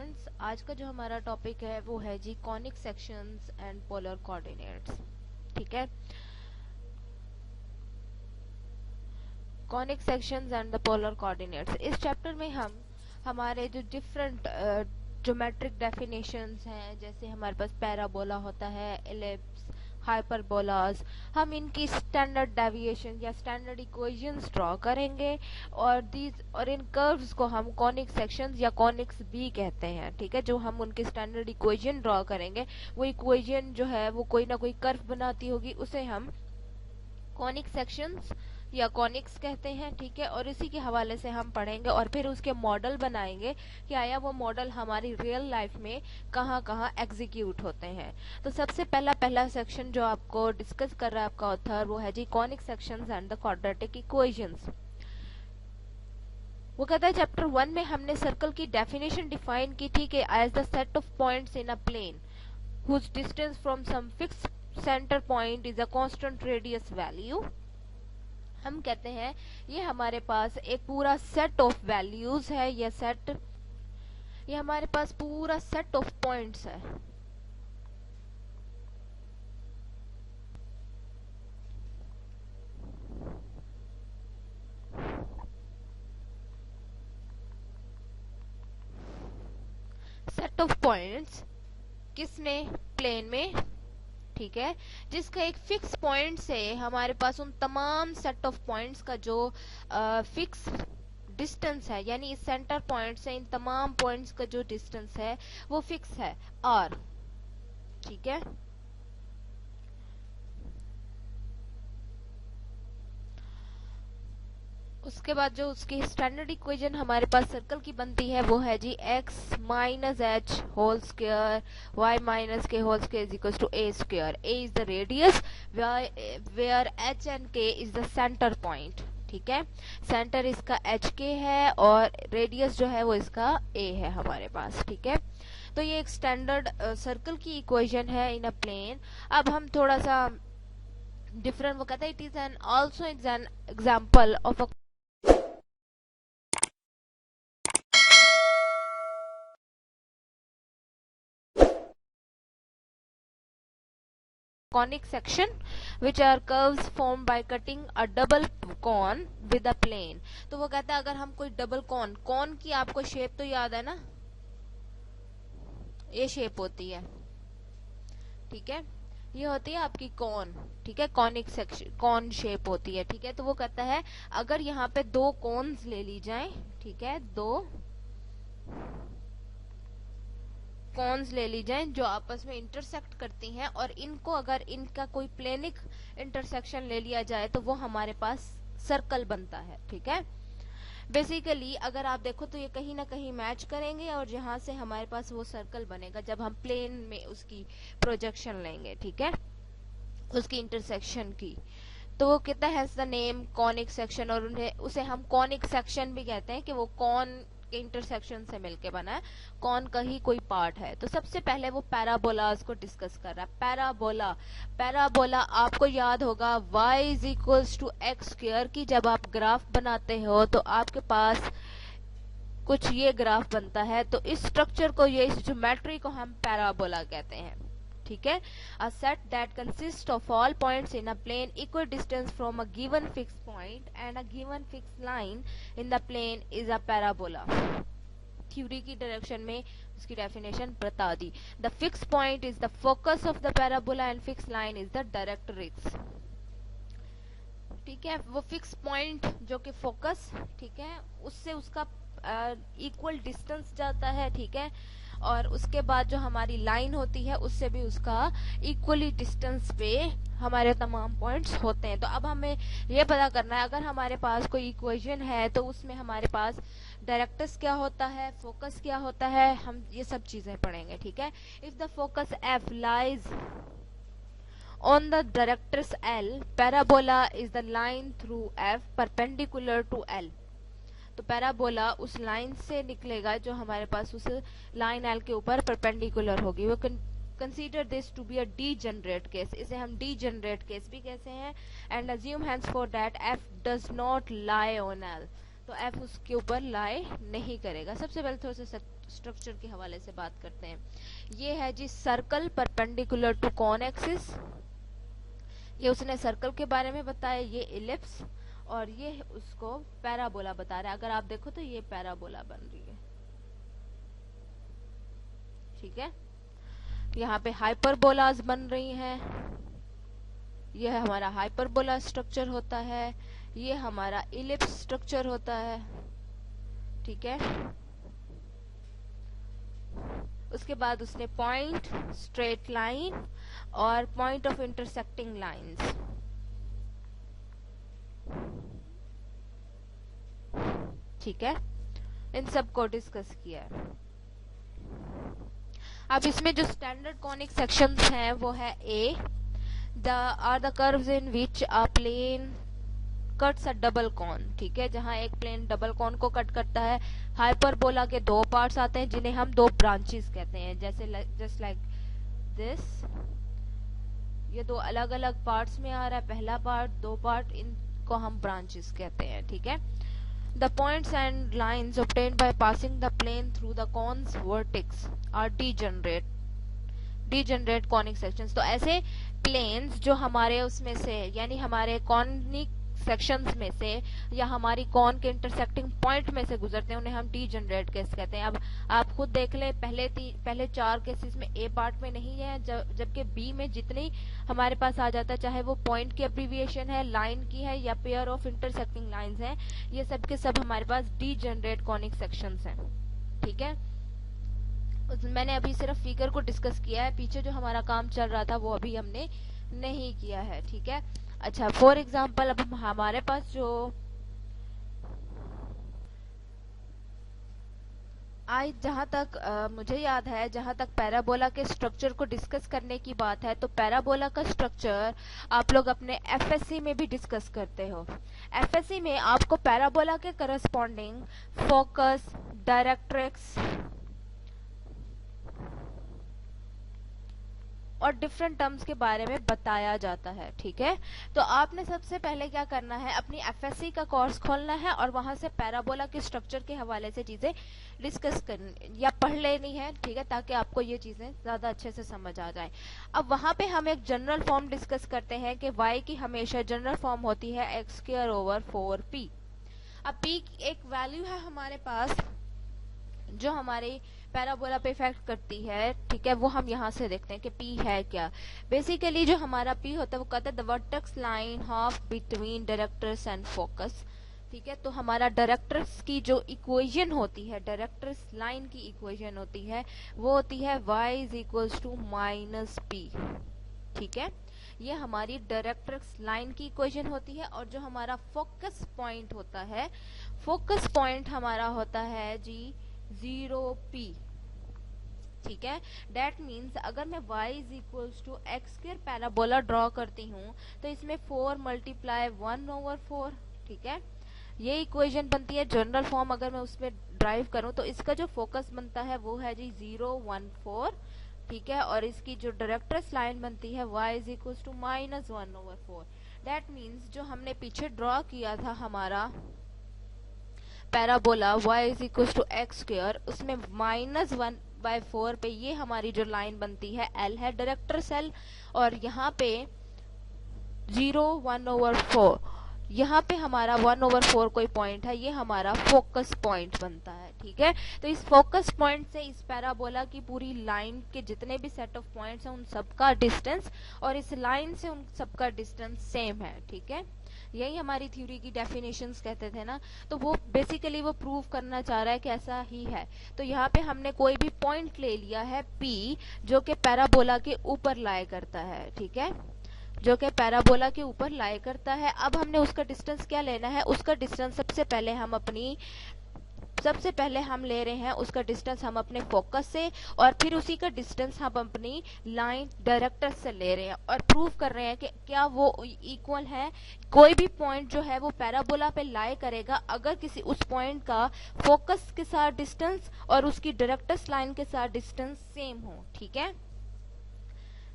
Students, आज का जो हमारा टॉपिक है वो है जी conic sections and polar coordinates. ठीक है, conic sections and the polar coordinates. इस चैप्टर में हम हमारे जो डिफरेंट ज्योमेट्रिक डेफिनेशंस हैं, जैसे हमारे पास पैराबोला होता है, एलिप्स, हाइपरबोलास, हम इनकी स्टैंडर्ड डेविएशन या स्टैंडर्ड इक्वेशंस ड्रॉ करेंगे और इन कर्व्स को हम कॉनिक सेक्शंस या कॉनिक्स भी कहते हैं। ठीक है, जो हम उनकी स्टैंडर्ड इक्वेशन ड्रॉ करेंगे वो इक्वेशन जो है वो कोई ना कोई कर्व बनाती होगी, उसे हम कॉनिक सेक्शंस या कॉनिक्स कहते हैं। ठीक है, और इसी के हवाले से हम पढ़ेंगे और फिर उसके मॉडल बनाएंगे कि आया वो मॉडल हमारी रियल लाइफ में कहाँ कहाँ एग्जीक्यूट होते हैं। तो सबसे पहला सेक्शन जो आपको डिस्कस कर रहा है आपका ऑथर, वो है जी conic sections and the quadratic equations. वो कहता है चैप्टर 1 में हमने सर्कल की डेफिनेशन डिफाइन की थी कि as the set of points in a plane whose distance from some fixed center point is a constant radius value। हम कहते हैं ये हमारे पास एक पूरा सेट ऑफ वैल्यूज है, ये हमारे पास पूरा सेट ऑफ पॉइंट्स है। सेट ऑफ पॉइंट्स किसने? प्लेन में। ठीक है, जिसका एक फिक्स पॉइंट से हमारे पास उन तमाम सेट ऑफ पॉइंट्स का जो फिक्स डिस्टेंस है, यानी इस सेंटर पॉइंट से इन तमाम पॉइंट्स का जो डिस्टेंस है वो फिक्स है r। ठीक है, उसके बाद जो उसकी स्टैंडर्ड इक्वेशन हमारे पास सर्कल की बनती है वो है जी x minus h whole square y minus k whole square is equal to a square. a is the radius where h and k is the centre point. ठीक है, सेंटर इसका एच के है और रेडियस जो है वो इसका a है हमारे पास। ठीक है, तो ये एक स्टैंडर्ड सर्कल की इक्वेशन है इन अ प्लेन। अब हम थोड़ा सा डिफरेंट, वो कहता है it is an also is an example of a conic section which are curves formed by cutting a double cone with a plane। तो वो कहता है अगर हम कोई डबल कॉन की आपको शेप तो याद है ना, ये शेप होती है। ठीक है, ये होती है आपकी कॉन। ठीक है, कॉनिक सेक्शन कॉन शेप होती है। ठीक है, तो वो कहता है अगर यहाँ पे दो कॉन्स ले ली जाएं, ठीक है, दो कॉन्स ले ली जाएं जो आपस में इंटरसेक्ट करती हैं, और इनको अगर इनका कोई प्लेनिक इंटरसेक्शन ले लिया जाए तो वो हमारे पास सर्कल बनता है। ठीक है, बेसिकली अगर आप देखो तो ये कहीं ना कहीं मैच करेंगे और यहाँ से हमारे पास वो सर्कल बनेगा जब हम प्लेन में उसकी प्रोजेक्शन लेंगे। ठीक है, उसकी इंटरसेक्शन की। तो वो कहता है द नेम कॉनिक सेक्शन, और उसे हम कॉनिक सेक्शन भी कहते हैं कि वो कॉन के इंटरसेक्शन से मिलके बना है, कॉन का ही कोई पार्ट है। तो सबसे पहले वो पैराबोलास को डिस्कस कर रहा है। पैराबोला आपको याद होगा y is equals to X square की जब आप ग्राफ बनाते हो तो आपके पास कुछ ये ग्राफ बनता है। तो इस स्ट्रक्चर को, ये इस ज्योमेट्री को हम पैराबोला कहते हैं। ठीक है, a set that consists of all points in a plane equal distance from a given fixed point and a given fixed line in the plane is a parabola। Theory की direction में उसकी definition बता दी। The fixed point is the focus of the parabola and fixed line is the directrix। ठीक है, वो fix point जो कि focus, ठीक है, उससे उसका इक्वल डिस्टेंस जाता है। ठीक है, और उसके बाद जो हमारी लाइन होती है उससे भी उसका इक्वली डिस्टेंस पे हमारे तमाम पॉइंट्स होते हैं। तो अब हमें ये पता करना है अगर हमारे पास कोई इक्वेशन है तो उसमें हमारे पास डायरेक्ट्रिक्स क्या होता है, फोकस क्या होता है, हम ये सब चीजें पढ़ेंगे। ठीक है, if the focus F lies on the directrix L, parabola is the line through F perpendicular to L। तो पैराबोला उस लाइन से निकलेगा जो हमारे पास उस लाइन एल के ऊपर परपेंडिकुलर होगी। वो consider this to be a degenerate case, इसे हम डीजनरेट केस भी कहते हैं। And assume hence for that F does not lie on L. तो एफ उसके ऊपर लाई नहीं करेगा। सबसे पहले थोड़ा सा स्ट्रक्चर के हवाले से बात करते हैं। ये है जी circle perpendicular to cone axis, ये उसने सर्कल के बारे में बताया। ये इलिप्स, और ये उसको पैराबोला बता रहा है। अगर आप देखो तो ये पैराबोला बन रही है, ठीक है। यहाँ पे हाइपरबोलाज बन रही हैं, यह हमारा हाइपरबोला स्ट्रक्चर होता है, ये हमारा इलिप्स स्ट्रक्चर होता है, ठीक है। उसके बाद उसने पॉइंट, स्ट्रेट लाइन और पॉइंट ऑफ इंटरसेक्टिंग लाइंस, ठीक है, इन सब को डिस्कस किया है। अब इसमें जो स्टैंडर्ड कॉनिक सेक्शंस हैं वो है a, are the curves in which a plane cuts a double cone, ठीक है, जहां एक प्लेन डबल कॉन को कट करता है। हाइपरबोला के दो पार्ट्स आते हैं जिन्हें हम दो ब्रांचेस कहते हैं, जैसे जस्ट लाइक दिस, ये दो अलग अलग पार्ट्स में आ रहा है, पहला पार्ट, दो पार्ट, इनको हम ब्रांचेस कहते हैं, ठीक है। The points and lines obtained by passing the plane through the cone's vertex are degenerate conic sections। तो ऐसे प्लेन्स जो हमारे उसमें से, यानी हमारे कॉनिक सेक्शंस में से या हमारी कॉन के इंटरसेक्टिंग पॉइंट में से गुजरते हैं, उन्हें हम डीजनरेट केस कहते हैं। अब आप खुद देख लें, पहले 4 केसेस में ए पार्ट में नहीं है, जबकि बी में जितनी हमारे पास आ जाता है, चाहे वो पॉइंट की एब्रीविएशन है, लाइन की है या पेयर ऑफ इंटरसेक्टिंग लाइंस हैं, ये सब के सब हमारे पास डीजनरेट कॉनिक सेक्शंस हैं, ठीक है। मैंने अभी सिर्फ फिगर को डिस्कस किया है, पीछे जो हमारा काम चल रहा था वो अभी हमने नहीं किया है, ठीक है। अच्छा, फॉर एग्जाम्पल अब हमारे पास जो आज जहां तक मुझे याद है, जहां तक पैराबोला के स्ट्रक्चर को डिस्कस करने की बात है, तो पैराबोला का स्ट्रक्चर आप लोग अपने एफएससी में भी डिस्कस करते हो। एफएससी में आपको पैराबोला के करस्पॉन्डिंग फोकस, डायरेक्ट्रिक्स और डिफरेंट टर्म्स के बारे में बताया जाता है, ठीक है। तो आपने सबसे पहले क्या करना है, अपनी एफएससी का कोर्स खोलना है और वहां से पैराबोला के स्ट्रक्चर के हवाले से चीजें डिस्कस करनी या पढ़ लेनी है, ठीक है, ताकि आपको ये चीजें ज्यादा अच्छे से समझ आ जाए। अब वहां पे हम एक जनरल फॉर्म डिस्कस करते हैं कि y की हमेशा जनरल फॉर्म होती है x²/4p। अब p एक वैल्यू है हमारे पास जो हमारे पैराबोला पे इफेक्ट करती है, ठीक है, वो हम यहाँ से देखते हैं कि P है क्या। बेसिकली जो हमारा P होता है वो कहता है the vertex line half between directrix and focus, ठीक है। तो हमारा डायरेक्ट्रिक्स की जो इक्वेशन होती है, डायरेक्ट्रिक्स लाइन की इक्वेशन होती है, वो होती है y = -p, ठीक है। ये हमारी डायरेक्ट्रिक्स लाइन की इक्वेशन होती है। और जो हमारा फोकस पॉइंट होता है, फोकस पॉइंट हमारा होता है जी 0p, ठीक है। डेट मीन्स अगर मैं y = x² पैराबोला ड्रॉ करती हूँ तो इसमें 4 × 1/4, ठीक है, ये इक्वेशन बनती है। जनरल फॉर्म अगर मैं उसमें ड्राइव करूँ तो इसका जो फोकस बनता है वो है जी 0, 1, 4, ठीक है। और इसकी जो डायरेक्ट्रिक्स लाइन बनती है y = -1/4। डेट मीन्स जो हमने पीछे ड्रॉ किया था हमारा पैराबोला y = x², उसमें -1/4 पे ये हमारी जो लाइन बनती है L है, डायरेक्ट्रिक्स L, और यहाँ पे 0, 1/4, यहाँ पे हमारा 1/4 कोई पॉइंट है, ये हमारा फोकस पॉइंट बनता है, ठीक है। तो इस फोकस पॉइंट से इस पैराबोला की पूरी लाइन के जितने भी सेट ऑफ पॉइंट्स हैं उन सबका डिस्टेंस और इस लाइन से उन सबका डिस्टेंस सेम है, ठीक है। यही हमारी थ्योरी की डेफिनेशंस कहते थे ना। तो वो बेसिकली वो प्रूव करना चाह रहा है कि ऐसा ही है। तो यहाँ पे हमने कोई भी पॉइंट ले लिया है P जो कि पैराबोला के ऊपर लाए करता है, ठीक है, जो कि पैराबोला के ऊपर लाए करता है। अब हमने उसका डिस्टेंस क्या लेना है, उसका डिस्टेंस सबसे पहले हम ले रहे हैं उसका डिस्टेंस हम अपने फोकस से, और फिर उसी का डिस्टेंस हम अपनी लाइन डायरेक्ट्रिक्स से ले रहे हैं और प्रूव कर रहे हैं कि क्या वो इक्वल है। कोई भी पॉइंट जो है वो पैराबोला पे लाई करेगा अगर किसी उस पॉइंट का फोकस के साथ डिस्टेंस और उसकी डायरेक्ट्रिक्स लाइन के साथ डिस्टेंस सेम हो, ठीक है।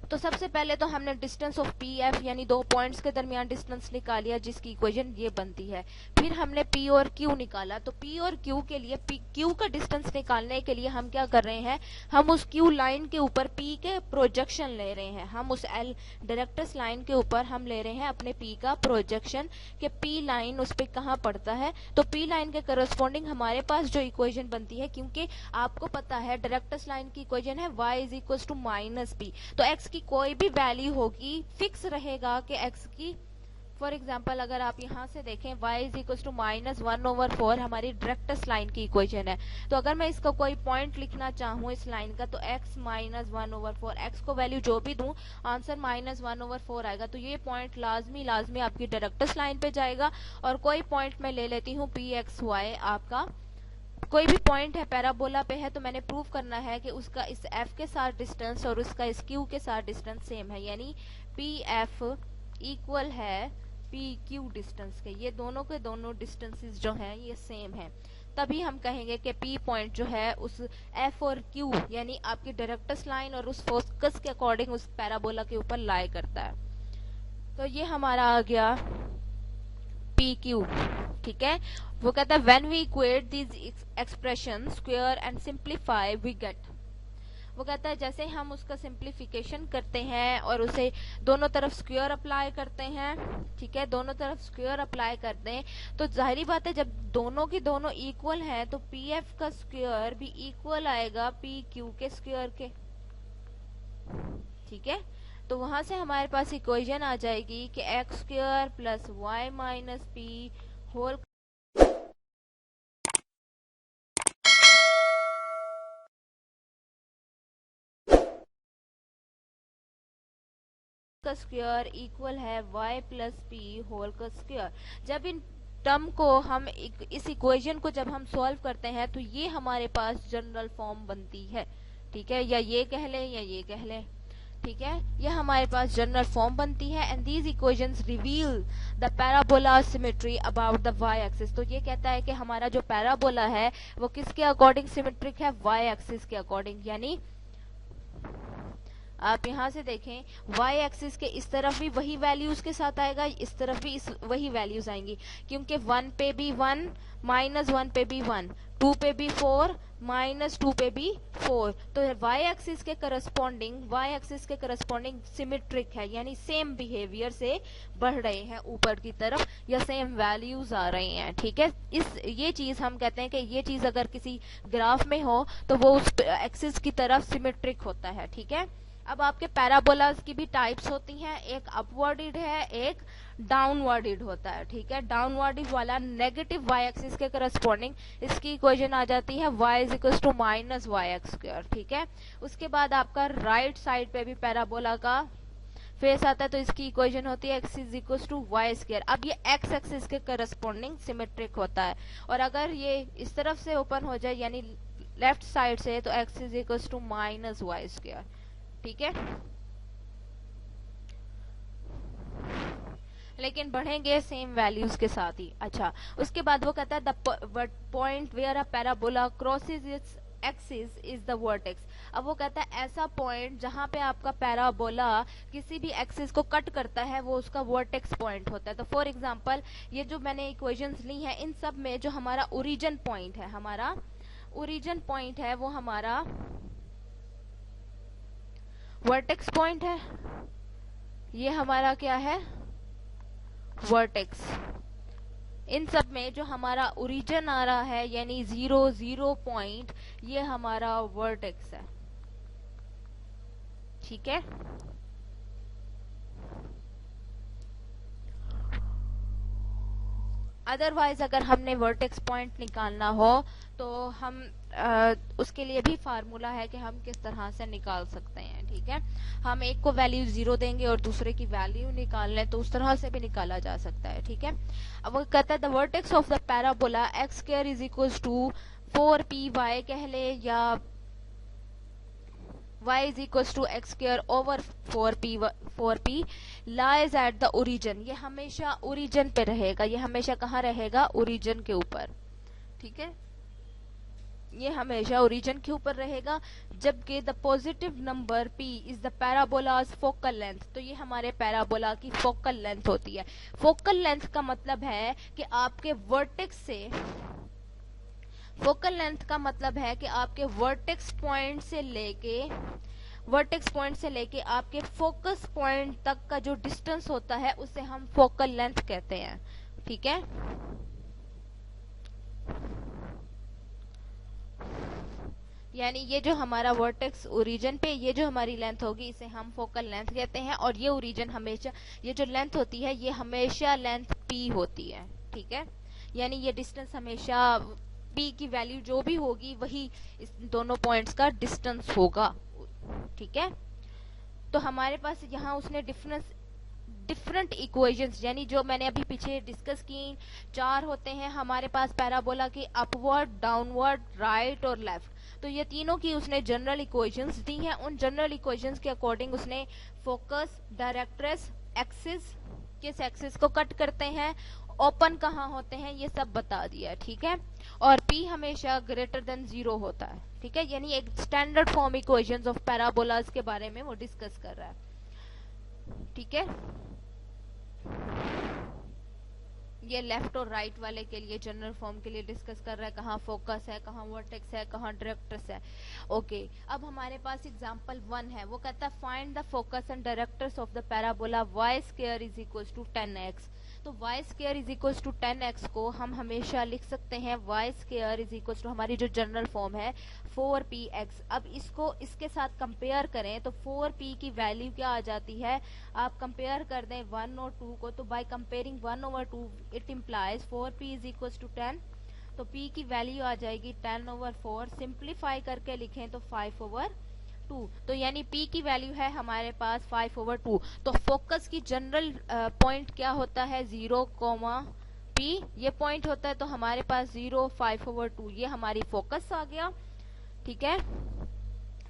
तो सबसे पहले तो हमने डिस्टेंस ऑफ पी एफ यानी दो पॉइंट्स के दरमियान डिस्टेंस निकाल लिया, जिसकी इक्वेशन ये बनती है। फिर हमने पी और क्यू निकाला, तो पी और क्यू के लिए क्यू का डिस्टेंस निकालने के लिए हम क्या कर रहे हैं, हम उस क्यू लाइन के ऊपर पी के प्रोजेक्शन ले रहे हैं। हम उस एल डायरेक्ट्रिक्स लाइन के ऊपर हम ले रहे हैं अपने पी का प्रोजेक्शन कि पी लाइन उस पर कहाँ पड़ता है। तो पी लाइन के करस्पॉन्डिंग हमारे पास जो इक्वेशन बनती है, क्योंकि आपको पता है डायरेक्ट्रिक्स लाइन की इक्वेशन है y is equal to minus P, तो x की कोई भी वैल्यू होगी फिक्स रहेगा कि x की, फॉर एग्जाम्पल अगर आप यहाँ से देखें y is equal to minus 1/4 हमारी डायरेक्ट्रिक्स लाइन की इक्वेशन है। तो अगर मैं इसका कोई पॉइंट लिखना चाहूँ इस लाइन का, तो x माइनस 1/4, x को वैल्यू जो भी दूं आंसर माइनस 1/4 आएगा। तो ये पॉइंट लाजमी आपकी डायरेक्ट्रिक्स लाइन पे जाएगा। और कोई पॉइंट मैं ले लेती हूँ pxy, आपका कोई भी पॉइंट है पैराबोला पे है, तो मैंने प्रूव करना है कि उसका इस f के साथ डिस्टेंस और उसका इस q के साथ डिस्टेंस सेम है, यानी pf इक्वल है pq डिस्टेंस के। ये दोनों के दोनों डिस्टेंसेस जो हैं ये सेम है, तभी हम कहेंगे कि p पॉइंट जो है उस f और q यानी आपकी डायरेक्ट्रिक्स लाइन और उस फोकस के अकॉर्डिंग उस पैराबोला के ऊपर लाई करता है। तो ये हमारा आ गया PQ, ठीक है। वो कहता है when we equate these expression square and simplify we get, वो कहता है जैसे हम उसका सिंप्लीफिकेशन करते हैं और उसे दोनों तरफ स्क्वायर अप्लाई करते हैं, ठीक है, दोनों तरफ स्क्वायर अप्लाई करते हैं, तो जाहिर बात है जब दोनों की दोनों इक्वल हैं तो PF का स्क्वायर भी इक्वल आएगा PQ के स्क्वायर के, ठीक है। तो वहां से हमारे पास इक्वेशन आ जाएगी कि X square plus Y minus P whole का स्क्वायर इक्वल है y प्लस पी होल का स्क्वायर। जब इन टर्म को हम इस इक्वेशन को जब हम सॉल्व करते हैं तो ये हमारे पास जनरल फॉर्म बनती है, ठीक है, या ये कह लें या ये कह लें, ठीक है, ये हमारे पास जनरल फॉर्म बनती है। And these equations reveal the parabola symmetry about the y axis. तो ये कहता है कि हमारा जो पैराबोला है वो किसके अकॉर्डिंग सिमेट्रिक है, y एक्सिस के अकॉर्डिंग। यानी आप यहाँ से देखें y एक्सिस के इस तरफ भी वही वैल्यूज के साथ आएगा, इस तरफ भी वही वैल्यूज आएंगी, क्योंकि 1 पे भी 1, माइनस 1 पे भी 1, 2 पे भी 4, माइनस 2 पे भी 4। तो y एक्सिस के करस्पॉन्डिंग सिमेट्रिक है, यानी सेम बिहेवियर से बढ़ रहे हैं ऊपर की तरफ या सेम वैल्यूज आ रहे हैं, ठीक है। ये चीज हम कहते हैं कि ये चीज अगर किसी ग्राफ में हो तो वो उस एक्सिस की तरफ सिमेट्रिक होता है, ठीक है। अब आपके पैराबोलास की भी टाइप्स होती हैं, एक अपवर्डेड है, एक डाउनवर्डेड होता है, ठीक है। डाउनवर्डेड वाला नेगेटिव y एक्सिस के करस्पॉन्डिंग इसकी इक्वेशन आ जाती है y is equal to minus Y X square, ठीक है। उसके बाद आपका राइट साइड पे भी पैराबोला का फेस आता है, तो इसकी इक्वेशन होती है x is equal to Y square. अब ये x एक्सिस के करस्पॉन्डिंग सिमेट्रिक होता है, और अगर ये इस तरफ से ओपन हो जाए यानी लेफ्ट साइड से, तो x is equal to minus Y square, ठीक है। लेकिन बढ़ेंगे सेम वैल्यूज के साथ ही। अच्छा, उसके बाद वो कहता है the point where a parabola crosses its axis is the vertex. अब वो कहता है ऐसा पॉइंट जहां पे आपका पैराबोला किसी भी एक्सिस को कट करता है वो उसका वर्टेक्स पॉइंट होता है। तो फॉर एग्जांपल ये जो मैंने इक्वेशंस ली हैं इन सब में जो हमारा ओरिजिन पॉइंट है, हमारा ओरिजिन पॉइंट है वो हमारा वर्टेक्स पॉइंट है, ये हमारा क्या है, वर्टेक्स। इन सब में जो हमारा ओरिजिन आ रहा है यानी 0 पॉइंट, ये हमारा वर्टेक्स है, ठीक है। अदरवाइज अगर हमने वर्टेक्स पॉइंट निकालना हो तो हम उसके लिए भी फार्मूला है कि हम किस तरह से निकाल सकते हैं, ठीक है। हम एक को वैल्यू 0 देंगे और दूसरे की वैल्यू निकाल लें तो उस तरह से भी निकाला जा सकता है, ठीक है। अब वो कहता है the vertex of the parabola X square is equal to 4py कह ले, या y is equals to x square over 4p lies at the origin। ये हमेशा ओरिजिन पे रहेगा, ये हमेशा कहाँ रहेगा, ओरिजिन के ऊपर, ठीक है। ये हमेशा ओरिजिन के ऊपर रहेगा, जबकि the positive number p is the parabolas focal length. तो ये हमारे पैराबोला की फोकल लेंथ होती है। फोकल लेंथ का मतलब है कि आपके वर्टेक्स से, फोकल लेंथ का मतलब है कि आपके वर्टेक्स पॉइंट से लेके आपके फोकस पॉइंट तक का जो डिस्टेंस होता है उसे हम फोकल लेंथ कहते हैं। ठीक है, यानी ये जो हमारा वर्टेक्स ओरिजिन पे ये जो हमारी लेंथ होगी इसे हम फोकल लेंथ कहते हैं, और ये ओरिजिन हमेशा, ये जो लेंथ होती है ये हमेशा लेंथ p होती है। ठीक है, यानी ये डिस्टेंस हमेशा p की वैल्यू जो भी होगी वही इस दोनों पॉइंट्स का डिस्टेंस होगा। ठीक है, तो हमारे पास यहाँ उसने डिफरेंट इक्वेशंस, यानी जो मैंने अभी पीछे डिस्कस की, 4 होते हैं हमारे पास पैराबोला के, अपवर्ड, डाउनवर्ड, राइट और लेफ्ट। तो ये तीनों की उसने जनरल इक्वेशंस दी हैं। उन जनरल इक्वेशंस के अकॉर्डिंग उसने फोकस, डायरेक्ट्रेस, एक्सिस, किस एक्सिस को कट करते हैं, ओपन कहाँ होते हैं, ये सब बता दिया। ठीक है, और p हमेशा ग्रेटर देन 0 होता है। ठीक है, यानी एक standard form equations of parabolas के बारे में वो डिस्कस कर रहा है। ठीक है, ये लेफ्ट और राइट वाले के लिए जनरल फॉर्म के लिए डिस्कस कर रहा है, कहाँ फोकस है, कहाँ वर्टेक्स है, कहाँ डायरेक्ट्रेस है। ओके, अब हमारे पास एग्जांपल 1 है, वो कहता है find the focus and directrix of the parabola y square is equal to 10x। तो y square is equal to 10x को हम हमेशा लिख सकते हैं y square is equal to, हमारी जो जनरल फॉर्म है 4px। अब इसको इसके साथ कंपेयर करें तो 4p की वैल्यू क्या आ जाती है, आप कंपेयर कर दें 1 और 2 को, तो by comparing 1 over 2 it implies 4p is equal to 10। तो p की वैल्यू आ जाएगी 10/4, सिंप्लीफाई करके लिखें तो 5/2। तो यानी p की वैल्यू है हमारे पास 5/2। तो फोकस की जनरल पॉइंट क्या होता है, 0, p ये पॉइंट होता है, तो हमारे पास 0, 5/2 ये हमारी फोकस आ गया। ठीक है,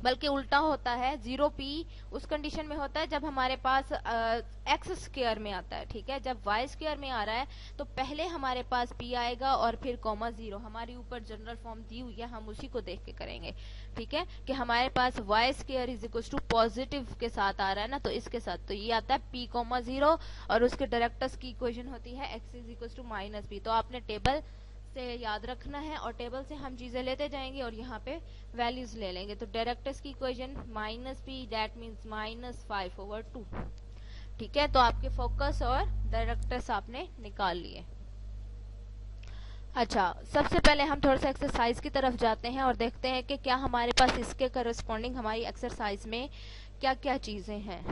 बल्कि उल्टा होता है, 0p उस कंडीशन में होता है जब हमारे पास x स्क्वायर में आता है। ठीक है, जब y स्क्वायर में आ रहा है तो पहले हमारे पास p आएगा और फिर कॉमा 0। हमारी ऊपर जनरल फॉर्म दी हुई है, हम उसी को देख के करेंगे। ठीक है, कि हमारे पास y square is equal to positive के साथ आ रहा है ना, तो इसके साथ तो ये आता है p, 0 और उसके डायरेक्टर्स की इक्वेशन होती है x is equal to -p। तो आपने टेबल से याद रखना है और टेबल से हम चीजें लेते जाएंगे और यहाँ पे वैल्यूज ले लेंगे। तो डायरेक्टर्स की इक्वेशन -p दैट मींस -5/2। ठीक है, तो आपके फोकस और डायरेक्टर्स आपने निकाल लिए। अच्छा, सबसे पहले हम थोड़ा सा एक्सरसाइज की तरफ जाते हैं और देखते हैं कि क्या हमारे पास इसके करस्पॉन्डिंग हमारी एक्सरसाइज में क्या क्या चीजें हैं।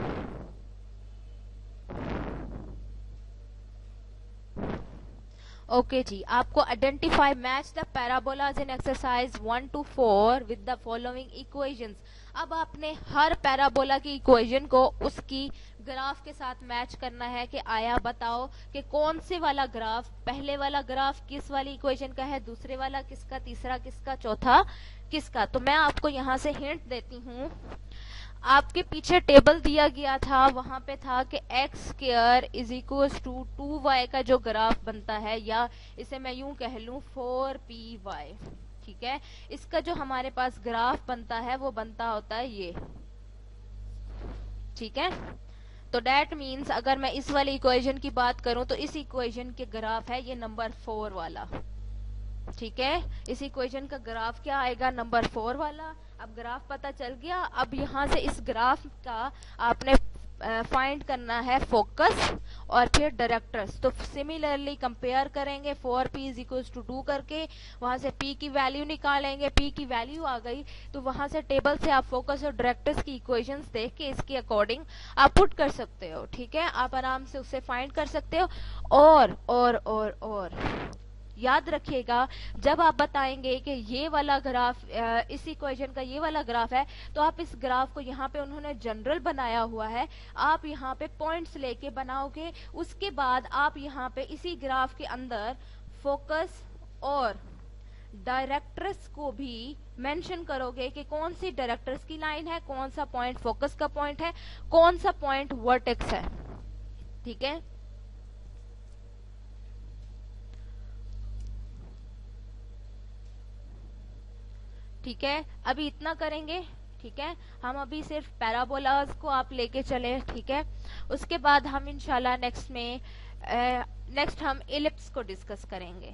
ओके जी, आपको identify match the parabolas in exercise 1 to 4 with the following equations. अब आपने हर पैराबोला की इक्वेशन को उसकी ग्राफ के साथ मैच करना है कि आया बताओ कि कौन से वाला ग्राफ, पहले वाला ग्राफ किस वाली इक्वेशन का है, दूसरे वाला किसका, तीसरा किसका, चौथा किसका। तो मैं आपको यहाँ से हिंट देती हूँ, आपके पीछे टेबल दिया गया था, वहां पे था कि x square is equal to 2y का जो ग्राफ बनता है, या इसे मैं यूं कह लूं 4py। ठीक है, इसका जो हमारे पास ग्राफ बनता है वो बनता होता है ये। ठीक है, तो डेट मीन्स अगर मैं इस वाली इक्वेशन की बात करूं तो इस इक्वेशन के ग्राफ है ये नंबर 4 वाला। ठीक है, इस इक्वेशन का ग्राफ क्या आएगा, नंबर 4 वाला। अब ग्राफ पता चल गया, अब यहाँ से इस ग्राफ का आपने फाइंड करना है फोकस और फिर डायरेक्टर्स। तो सिमिलरली कंपेयर करेंगे 4p इज इक्वल टू 2 करके, वहां से p की वैल्यू निकालेंगे, p की वैल्यू आ गई तो वहां से टेबल से आप फोकस और डायरेक्टर्स की इक्वेशंस देख के इसके अकॉर्डिंग आप पुट कर सकते हो। ठीक है, आप आराम से उसे फाइंड कर सकते हो। और याद रखिएगा, जब आप बताएंगे कि ये वाला ग्राफ इस इक्वेशन का ये वाला ग्राफ है, तो आप इस ग्राफ को यहाँ पे उन्होंने जनरल बनाया हुआ है, आप यहाँ पे पॉइंट्स लेके बनाओगे। उसके बाद आप यहाँ पे इसी ग्राफ के अंदर फोकस और डायरेक्टर्स को भी मेंशन करोगे कि कौन सी डायरेक्टर्स की लाइन है, कौन सा पॉइंट फोकस का पॉइंट है, कौन सा पॉइंट वर्टेक्स है। ठीक है, ठीक है, अभी इतना करेंगे। ठीक है, हम अभी सिर्फ पैराबोलाज को आप लेके चले। ठीक है, उसके बाद हम इंशाल्लाह नेक्स्ट हम इलिप्स को डिस्कस करेंगे।